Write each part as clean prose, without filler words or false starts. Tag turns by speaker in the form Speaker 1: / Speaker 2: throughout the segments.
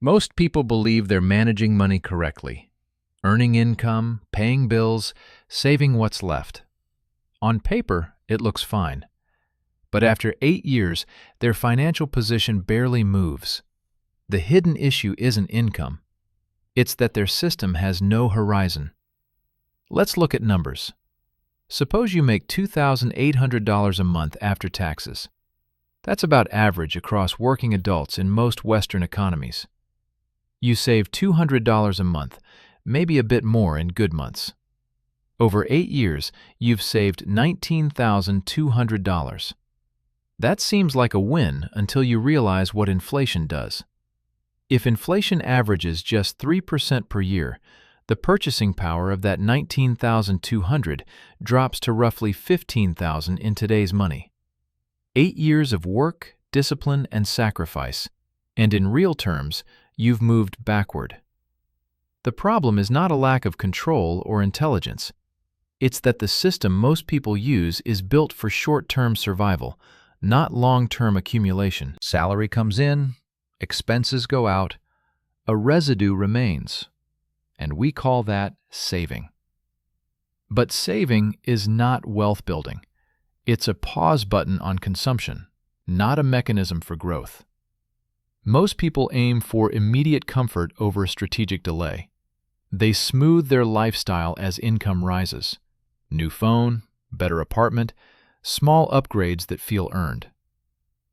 Speaker 1: Most people believe they're managing money correctly, earning income, paying bills, saving what's left. On paper, it looks fine. But after 8 years, their financial position barely moves. The hidden issue isn't income. It's that their system has no horizon. Let's look at numbers. Suppose you make $2,800 a month after taxes. That's about average across working adults in most Western economies. You save $200 a month, maybe a bit more in good months. Over 8 years, you've saved $19,200. That seems like a win until you realize what inflation does. If inflation averages just 3% per year, the purchasing power of that $19,200 drops to roughly $15,000 in today's money. 8 years of work, discipline, and sacrifice, and in real terms, you've moved backward. The problem is not a lack of control or intelligence. It's that the system most people use is built for short-term survival, not long-term accumulation. Salary comes in, expenses go out, a residue remains, and we call that saving. But saving is not wealth building. It's a pause button on consumption, not a mechanism for growth. Most people aim for immediate comfort over strategic delay. They smooth their lifestyle as income rises. New phone, better apartment, small upgrades that feel earned.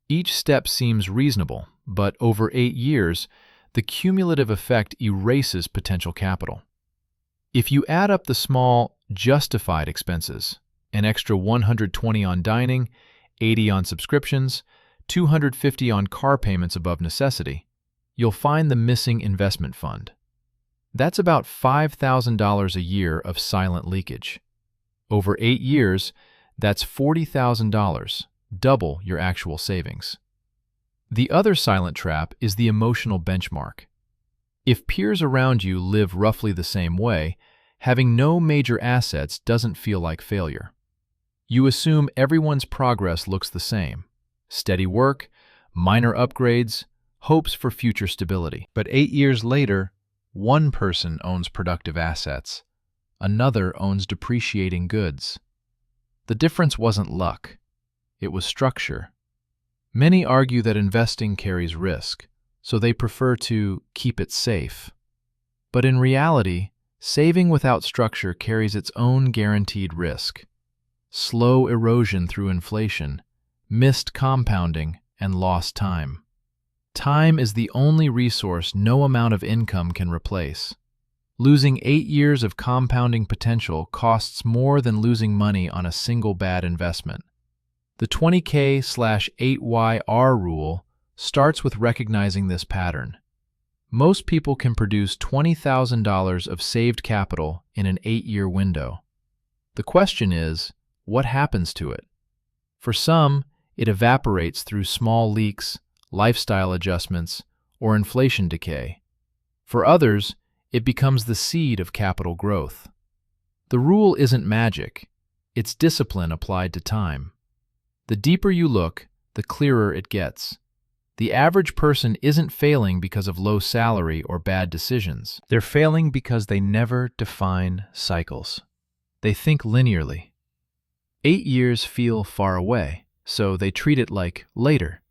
Speaker 1: Each step seems reasonable, but over 8 years, the cumulative effect erases potential capital. If you add up the small, justified expenses, an extra $120 on dining, $80 on subscriptions, $250 on car payments above necessity, you'll find the missing investment fund. That's about $5,000 a year of silent leakage. Over 8 years, that's $40,000, double your actual savings. The other silent trap is the emotional benchmark. If peers around you live roughly the same way, having no major assets doesn't feel like failure. You assume everyone's progress looks the same. Steady work, minor upgrades, hopes for future stability. But 8 years later, one person owns productive assets. Another owns depreciating goods. The difference wasn't luck. It was structure. Many argue that investing carries risk, so they prefer to keep it safe. But in reality, saving without structure carries its own guaranteed risk. Slow erosion through inflation, missed compounding, and lost time. Time is the only resource no amount of income can replace. Losing 8 years of compounding potential costs more than losing money on a single bad investment. The 20K/8YR rule starts with recognizing this pattern. Most people can produce $20,000 of saved capital in an 8-year window. The question is, what happens to it? For some, it evaporates through small leaks, lifestyle adjustments, or inflation decay. For others, it becomes the seed of capital growth. The rule isn't magic, it's discipline applied to time. The deeper you look, the clearer it gets. The average person isn't failing because of low salary or bad decisions. They're failing because they never define cycles. They think linearly. 8 years feel far away, so they treat it like later.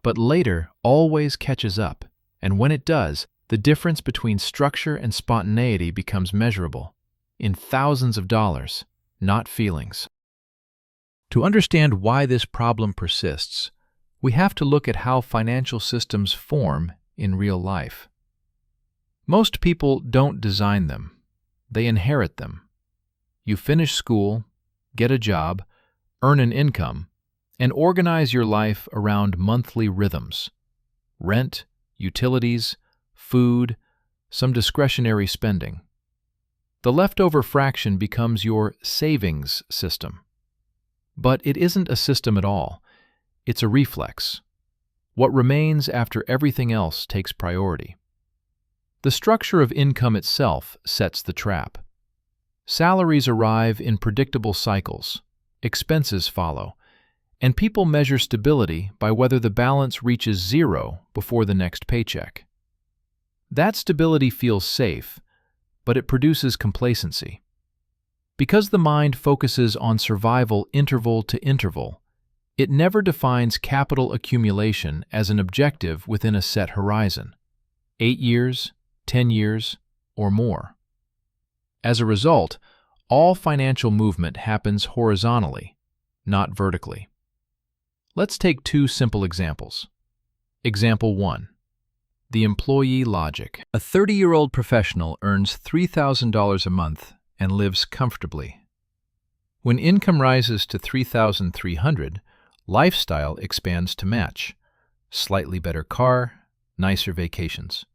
Speaker 1: But later always catches up, and when it does, the difference between structure and spontaneity becomes measurable, in thousands of dollars, not feelings. To understand why this problem persists, we have to look at how financial systems form in real life. Most people don't design them, they inherit them. You finish school, get a job, earn an income, and organize your life around monthly rhythms: rent, utilities, food, some discretionary spending. The leftover fraction becomes your savings system. But it isn't a system at all. It's a reflex. What remains after everything else takes priority. The structure of income itself sets the trap. Salaries arrive in predictable cycles, expenses follow, and people measure stability by whether the balance reaches zero before the next paycheck. That stability feels safe, but it produces complacency. Because the mind focuses on survival interval to interval, it never defines capital accumulation as an objective within a set horizon, 8 years, 10 years, or more. As a result, all financial movement happens horizontally, not vertically. Let's take two simple examples. Example 1. The employee logic. A 30-year-old professional earns $3,000 a month and lives comfortably. When income rises to $3,300, lifestyle expands to match. Slightly better car, nicer vacations.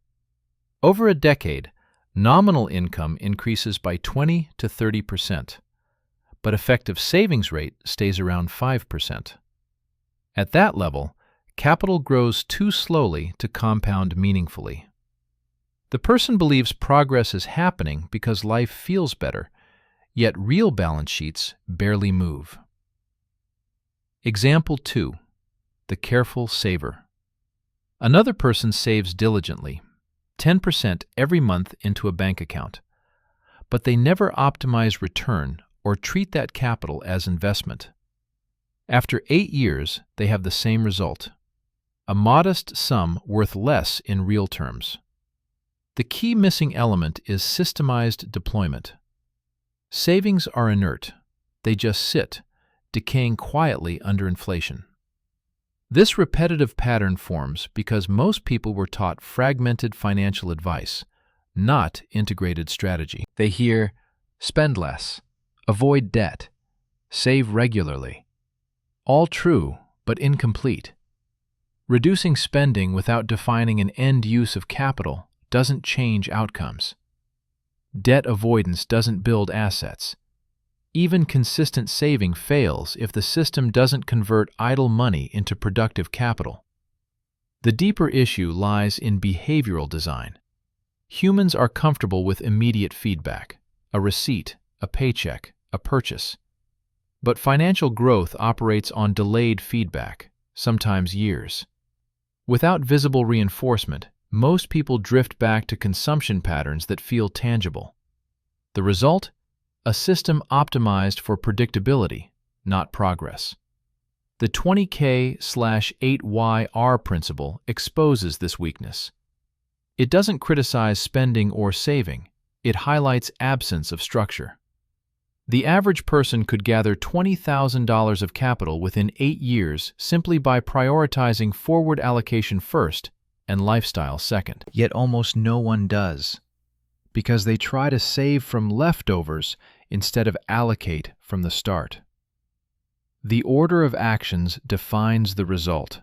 Speaker 1: Over a decade, nominal income increases by 20 to 30%, but effective savings rate stays around 5%. At that level, capital grows too slowly to compound meaningfully. The person believes progress is happening because life feels better, yet real balance sheets barely move. Example 2. The careful saver. Another person saves diligently, 10% every month into a bank account, but they never optimize return or treat that capital as investment. After 8 years, they have the same result, a modest sum worth less in real terms. The key missing element is systemized deployment. Savings are inert. They just sit, decaying quietly under inflation. This repetitive pattern forms because most people were taught fragmented financial advice, not integrated strategy. They hear, spend less, avoid debt, save regularly. All true, but incomplete. Reducing spending without defining an end use of capital doesn't change outcomes. Debt avoidance doesn't build assets. Even consistent saving fails if the system doesn't convert idle money into productive capital. The deeper issue lies in behavioral design. Humans are comfortable with immediate feedback, a receipt, a paycheck, a purchase. But financial growth operates on delayed feedback, sometimes years. Without visible reinforcement, most people drift back to consumption patterns that feel tangible. The result? A system optimized for predictability, not progress. The 20K/8YR principle exposes this weakness. It doesn't criticize spending or saving, it highlights absence of structure. The average person could gather $20,000 of capital within 8 years simply by prioritizing forward allocation first and lifestyle second. Yet almost no one does, because they try to save from leftovers instead of allocate from the start. The order of actions defines the result.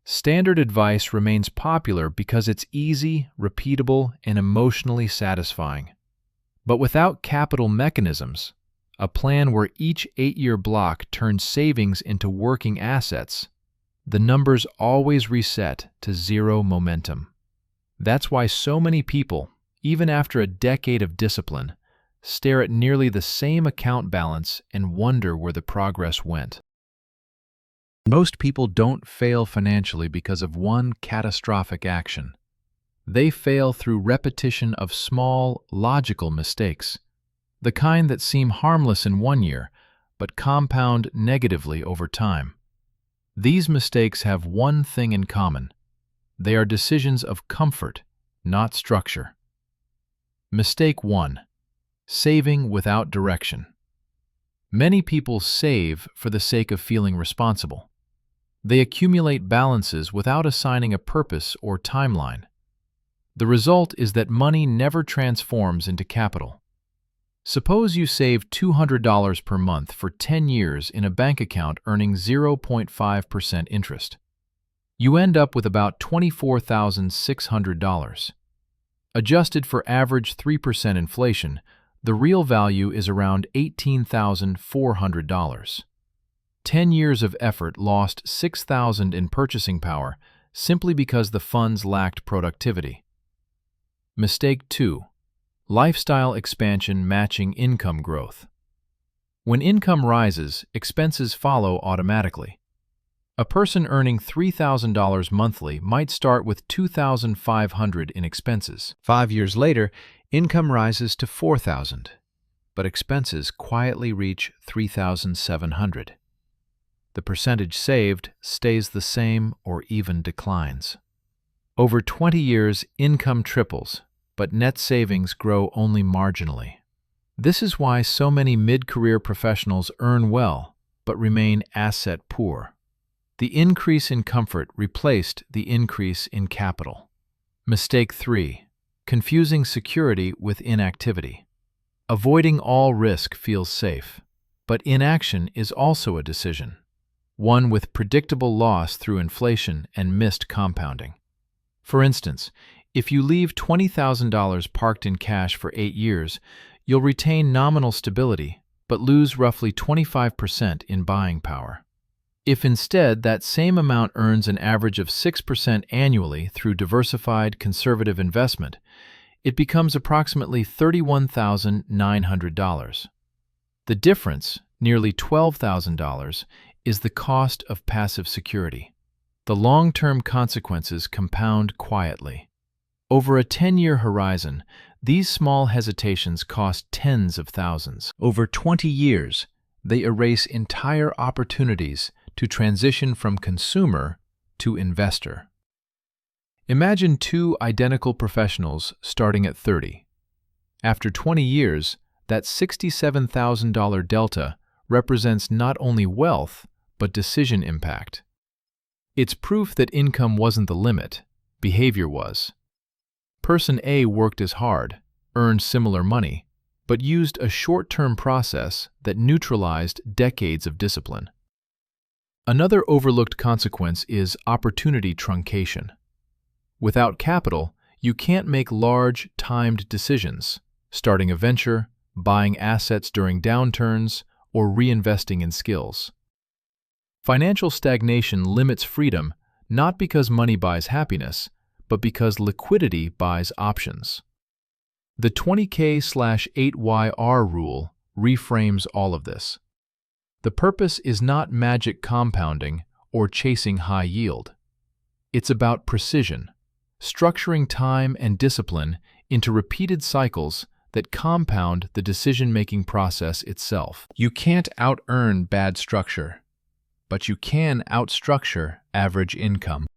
Speaker 1: Standard advice remains popular because it's easy, repeatable, and emotionally satisfying. But without capital mechanisms, a plan where each 8-year block turns savings into working assets, the numbers always reset to zero momentum. That's why so many people, even after a decade of discipline, stare at nearly the same account balance and wonder where the progress went. Most people don't fail financially because of one catastrophic action. They fail through repetition of small, logical mistakes, the kind that seem harmless in 1 year but compound negatively over time. These mistakes have one thing in common. They are decisions of comfort, not structure. Mistake 1. Saving without direction. Many people save for the sake of feeling responsible. They accumulate balances without assigning a purpose or timeline. The result is that money never transforms into capital. Suppose you save $200 per month for 10 years in a bank account earning 0.5% interest. You end up with about $24,600. Adjusted for average 3% inflation, the real value is around $18,400. 10 years of effort lost $6,000 in purchasing power simply because the funds lacked productivity. Mistake 2. Lifestyle expansion matching income growth. When income rises, expenses follow automatically. A person earning $3,000 monthly might start with $2,500 in expenses. 5 years later, income rises to $4,000, but expenses quietly reach $3,700. The percentage saved stays the same or even declines. Over 20 years, income triples, but net savings grow only marginally. This is why so many mid-career professionals earn well, but remain asset poor. The increase in comfort replaced the increase in capital. Mistake 3. Confusing security with inactivity. Avoiding all risk feels safe, but inaction is also a decision, one with predictable loss through inflation and missed compounding. For instance, if you leave $20,000 parked in cash for 8 years, you'll retain nominal stability, but lose roughly 25% in buying power. If instead that same amount earns an average of 6% annually through diversified, conservative investment, it becomes approximately $31,900. The difference, nearly $12,000, is the cost of passive security. The long-term consequences compound quietly. Over a 10-year horizon, these small hesitations cost tens of thousands. Over 20 years, they erase entire opportunities to transition from consumer to investor. Imagine two identical professionals starting at 30. After 20 years, that $67,000 delta represents not only wealth, but decision impact. It's proof that income wasn't the limit, behavior was. Person A worked as hard, earned similar money, but used a short-term process that neutralized decades of discipline. Another overlooked consequence is opportunity truncation. Without capital, you can't make large, timed decisions, starting a venture, buying assets during downturns, or reinvesting in skills. Financial stagnation limits freedom not because money buys happiness, but because liquidity buys options. The 20K/8YR rule reframes all of this. The purpose is not magic compounding or chasing high yield. It's about precision, structuring time and discipline into repeated cycles that compound the decision-making process itself. You can't out-earn bad structure, but you can outstructure average income.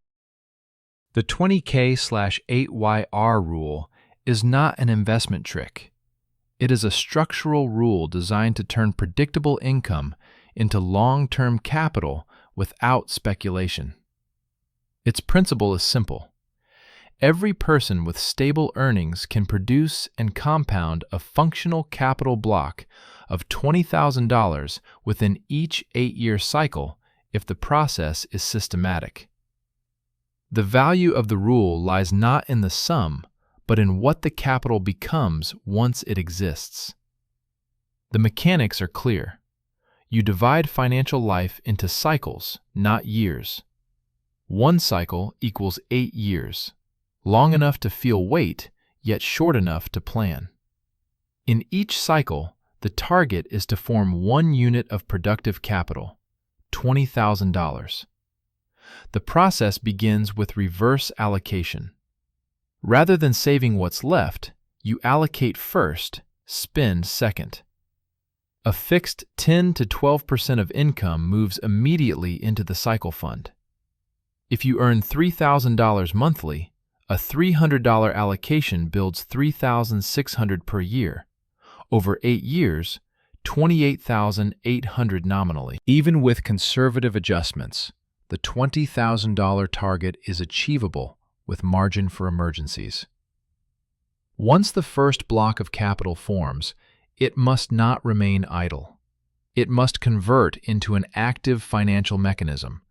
Speaker 1: The 20K/8YR rule is not an investment trick. It is a structural rule designed to turn predictable income into long-term capital without speculation. Its principle is simple. Every person with stable earnings can produce and compound a functional capital block of $20,000 within each 8-year cycle if the process is systematic. The value of the rule lies not in the sum, but in what the capital becomes once it exists. The mechanics are clear. You divide financial life into cycles, not years. One cycle equals 8 years, long enough to feel weight, yet short enough to plan. In each cycle, the target is to form 1 unit of productive capital, $20,000. The process begins with reverse allocation. Rather than saving what's left, you allocate first, spend second. A fixed 10 to 12% of income moves immediately into the cycle fund. If you earn $3,000 monthly, a $300 allocation builds $3,600 per year. Over 8 years, $28,800 nominally. Even with conservative adjustments, the $20,000 target is achievable with margin for emergencies. Once the first block of capital forms, it must not remain idle. It must convert into an active financial mechanism,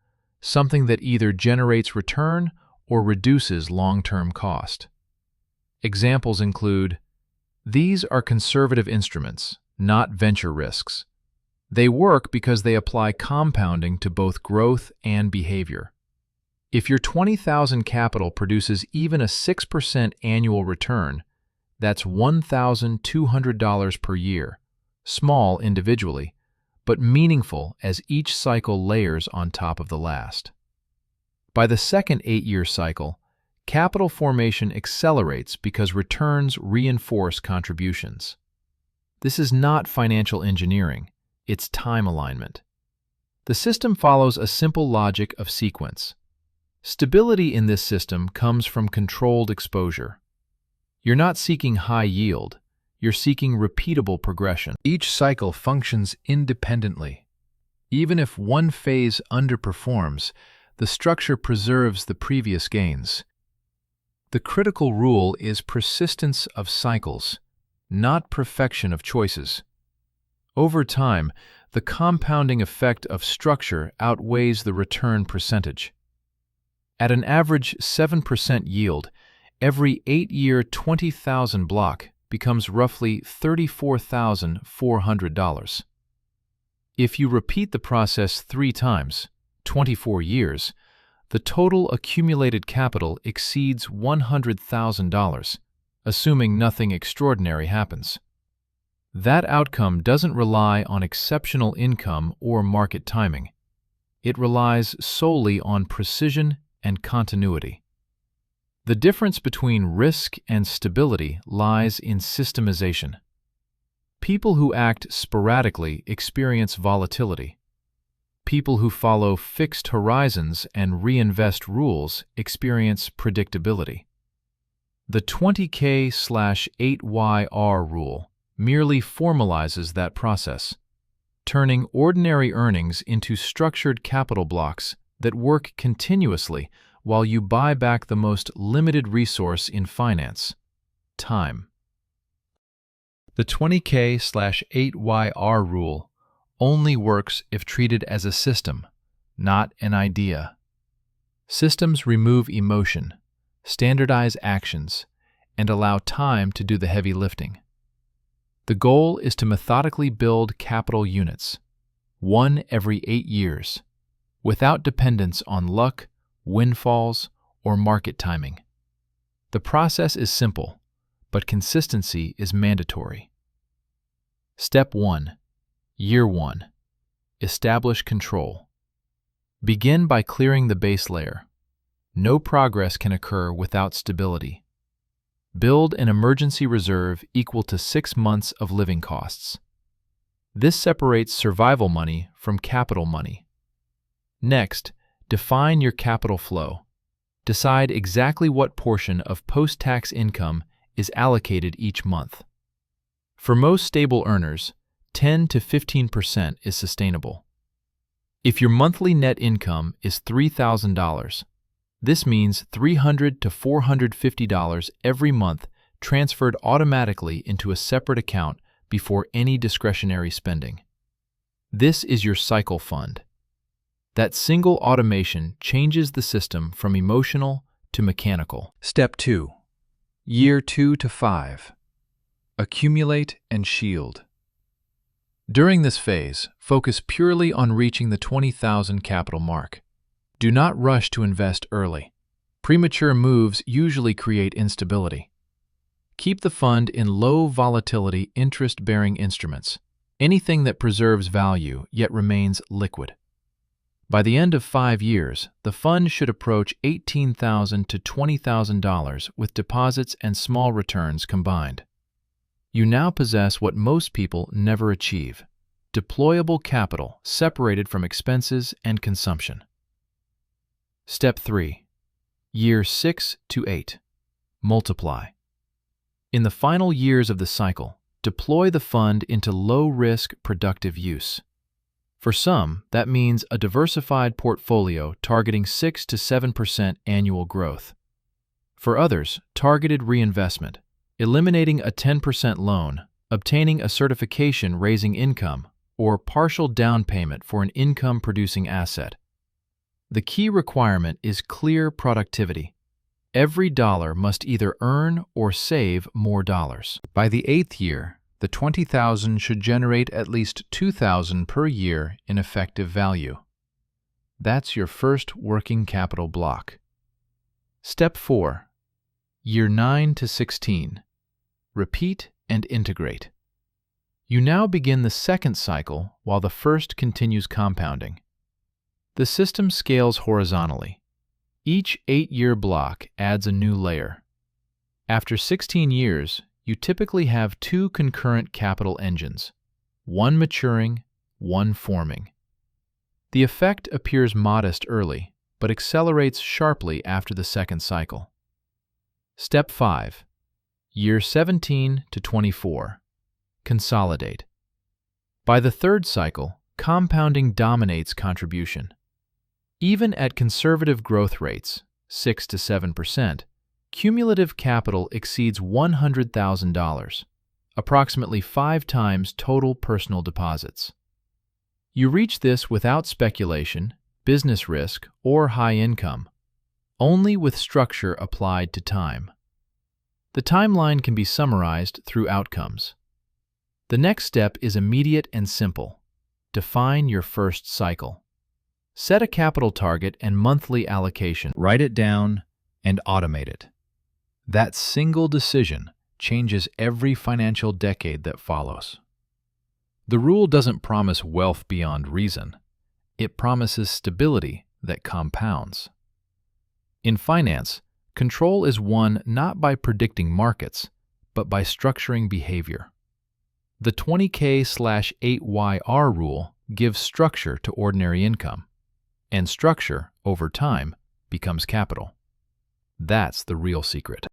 Speaker 1: something that either generates return or reduces long-term cost. Examples include, these are conservative instruments, not venture risks. They work because they apply compounding to both growth and behavior. If your $20,000 capital produces even a 6% annual return, that's $1,200 per year, small individually, but meaningful as each cycle layers on top of the last. By the second 8-year cycle, capital formation accelerates because returns reinforce contributions. This is not financial engineering, it's time alignment. The system follows a simple logic of sequence. Stability in this system comes from controlled exposure. You're not seeking high yield, you're seeking repeatable progression. Each cycle functions independently. Even if one phase underperforms, the structure preserves the previous gains. The critical rule is persistence of cycles, not perfection of choices. Over time, the compounding effect of structure outweighs the return percentage. At an average 7% yield, every 8-year 20,000 block becomes roughly $34,400. If you repeat the process 3 times, 24 years, the total accumulated capital exceeds $100,000, assuming nothing extraordinary happens. That outcome doesn't rely on exceptional income or market timing. It relies solely on precision and continuity. The difference between risk and stability lies in systemization. People who act sporadically experience volatility. People who follow fixed horizons and reinvest rules experience predictability. The 20K/8YR rule merely formalizes that process, turning ordinary earnings into structured capital blocks that work continuously while you buy back the most limited resource in finance: time. The 20K/8YR rule only works if treated as a system, not an idea. Systems remove emotion, standardize actions, and allow time to do the heavy lifting. The goal is to methodically build capital units, one every 8 years, without dependence on luck, windfalls, or market timing. The process is simple, but consistency is mandatory. Step 1. Year 1. Establish control. Begin by clearing the base layer. No progress can occur without stability. Build an emergency reserve equal to 6 months of living costs. This separates survival money from capital money. Next, define your capital flow. Decide exactly what portion of post-tax income is allocated each month. For most stable earners, 10 to 15% is sustainable. If your monthly net income is $3,000, this means $300 to $450 every month transferred automatically into a separate account before any discretionary spending. This is your cycle fund. That single automation changes the system from emotional to mechanical. Step 2. Year 2 to 5. Accumulate and shield. During this phase, focus purely on reaching the 20,000 capital mark. Do not rush to invest early. Premature moves usually create instability. Keep the fund in low volatility interest-bearing instruments, anything that preserves value yet remains liquid. By the end of 5 years, the fund should approach $18,000 to $20,000 with deposits and small returns combined. You now possess what most people never achieve: deployable capital separated from expenses and consumption. Step 3. Year 6 to 8. Multiply. In the final years of the cycle, deploy the fund into low-risk, productive use. For some, that means a diversified portfolio targeting 6 to 7% annual growth. For others, targeted reinvestment, eliminating a 10% loan, obtaining a certification raising income, or partial down payment for an income-producing asset. The key requirement is clear productivity. Every dollar must either earn or save more dollars. By the 8th year, the 20,000 should generate at least 2,000 per year in effective value. That's your first working capital block. Step 4. Year 9 to 16. Repeat and integrate. You now begin the second cycle while the first continues compounding. The system scales horizontally. Each 8-year block adds a new layer. After 16 years, you typically have two concurrent capital engines, one maturing, one forming. The effect appears modest early, but accelerates sharply after the second cycle. Step 5. Year 17 to 24. Consolidate. By the third cycle, compounding dominates contribution. Even at conservative growth rates, 6 to 7%, cumulative capital exceeds $100,000, approximately 5 times total personal deposits. You reach this without speculation, business risk, or high income, only with structure applied to time. The timeline can be summarized through outcomes. The next step is immediate and simple. Define your first cycle. Set a capital target and monthly allocation. Write it down and automate it. That single decision changes every financial decade that follows. The rule doesn't promise wealth beyond reason. It promises stability that compounds. In finance, control is won not by predicting markets, but by structuring behavior. The 20K/8YR rule gives structure to ordinary income, and structure, over time, becomes capital. That's the real secret.